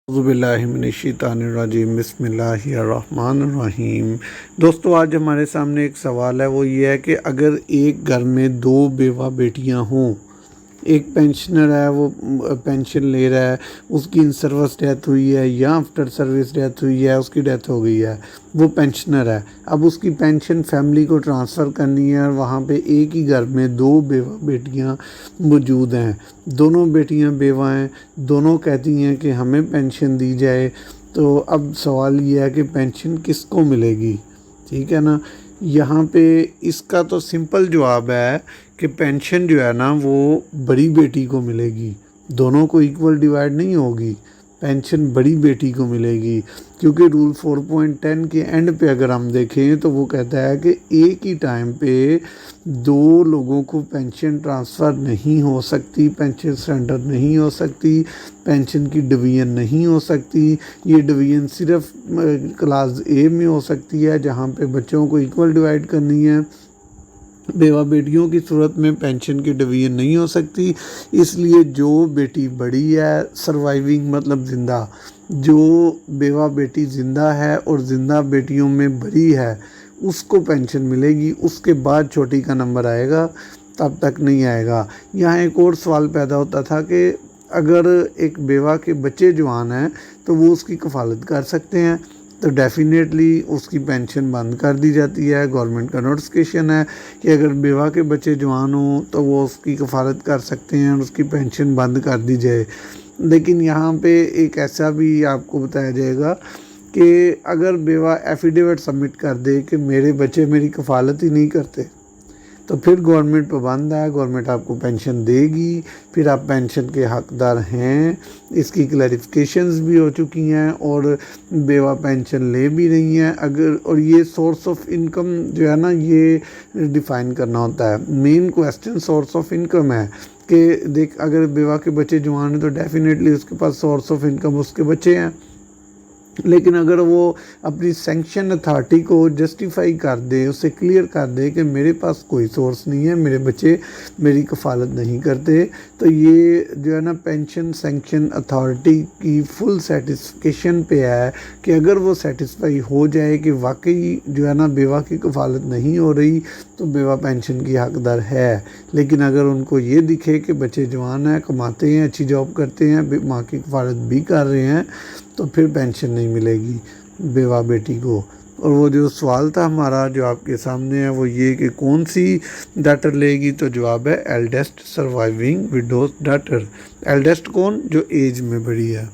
اعوذ باللہ من الشیطان الرجیم، بسم اللہ الرحمن الرحیم۔ دوستو، آج ہمارے سامنے ایک سوال ہے، وہ یہ ہے کہ اگر ایک گھر میں دو بیوہ بیٹیاں ہوں، ایک پینشنر ہے، وہ پینشن لے رہا ہے، اس کی ان سروس ڈیتھ ہوئی ہے یا آفٹر سروس ڈیتھ ہوئی ہے، اس کی ڈیتھ ہو گئی ہے، وہ پینشنر ہے، اب اس کی پینشن فیملی کو ٹرانسفر کرنی ہے، اور وہاں پہ ایک ہی گھر میں دو بیوہ بیٹیاں موجود ہیں، دونوں بیٹیاں بیوہ ہیں، دونوں کہتی ہیں کہ ہمیں پینشن دی جائے۔ تو اب سوال یہ ہے کہ پینشن کس کو ملے گی؟ ٹھیک ہے نا، یہاں پہ اس کا تو سمپل جواب ہے کہ پینشن جو ہے نا وہ بڑی بیٹی کو ملے گی، دونوں کو ایکول ڈیوائڈ نہیں ہوگی، پینشن بڑی بیٹی کو ملے گی، کیونکہ رول 4.10 کے اینڈ پہ اگر ہم دیکھیں تو وہ کہتا ہے کہ ایک ہی ٹائم پہ دو لوگوں کو پینشن ٹرانسفر نہیں ہو سکتی، پینشن سرنڈر نہیں ہو سکتی، پینشن کی ڈویژن نہیں ہو سکتی۔ یہ ڈویژن صرف کلاس اے میں ہو سکتی ہے، جہاں پہ بچوں کو ایکول ڈیوائڈ کرنی ہے۔ بیوہ بیٹیوں کی صورت میں پینشن کی ڈویژن نہیں ہو سکتی، اس لیے جو بیٹی بڑی ہے، سروائیونگ مطلب زندہ، جو بیوہ بیٹی زندہ ہے اور زندہ بیٹیوں میں بڑی ہے، اس کو پینشن ملے گی، اس کے بعد چھوٹی کا نمبر آئے گا، تب تک نہیں آئے گا۔ یہاں ایک اور سوال پیدا ہوتا تھا کہ اگر ایک بیوہ کے بچے جوان ہیں تو وہ اس کی کفالت کر سکتے ہیں، تو ڈیفینیٹلی اس کی پینشن بند کر دی جاتی ہے۔ گورنمنٹ کا نوٹیفکیشن ہے کہ اگر بیوہ کے بچے جوان ہوں تو وہ اس کی کفالت کر سکتے ہیں اور اس کی پینشن بند کر دی جائے۔ لیکن یہاں پہ ایک ایسا بھی آپ کو بتایا جائے گا کہ اگر بیوہ ایفیڈیوٹ سبمٹ کر دے کہ میرے بچے میری کفالت ہی نہیں کرتے، تو پھر گورنمنٹ پابند ہے، گورنمنٹ آپ کو پینشن دے گی، پھر آپ پینشن کے حقدار ہیں۔ اس کی کلیریفیکیشنز بھی ہو چکی ہیں اور بیوہ پینشن لے بھی رہی ہیں۔ اور یہ سورس آف انکم جو ہے نا، یہ ڈیفائن کرنا ہوتا ہے۔ مین کویسچن سورس آف انکم ہے کہ دیکھ، اگر بیوہ کے بچے جوان ہیں تو ڈیفینیٹلی اس کے پاس سورس آف انکم اس کے بچے ہیں، لیکن اگر وہ اپنی سینکشن اتھارٹی کو جسٹیفائی کر دے، اسے کلیئر کر دے کہ میرے پاس کوئی سورس نہیں ہے، میرے بچے میری کفالت نہیں کرتے، تو یہ جو ہے نا پینشن سینکشن اتھارٹی کی فل سیٹسفیکیشن پہ ہے کہ اگر وہ سیٹسفائی ہو جائے کہ واقعی جو ہے نا بیوہ کی کفالت نہیں ہو رہی، تو بیوہ پینشن کی حقدار ہے۔ لیکن اگر ان کو یہ دکھے کہ بچے جوان ہیں، کماتے ہیں، اچھی جاب کرتے ہیں، ماں کی کفالت بھی کر رہے ہیں، تو پھر پینشن نہیں ملے گی بیوہ بیٹی کو۔ اور وہ جو سوال تھا ہمارا جو آپ کے سامنے ہے، وہ یہ کہ کون سی ڈاٹر لے گی، تو جواب ہے eldest surviving widows daughter. Eldest کون؟ جو ایج میں بڑی ہے۔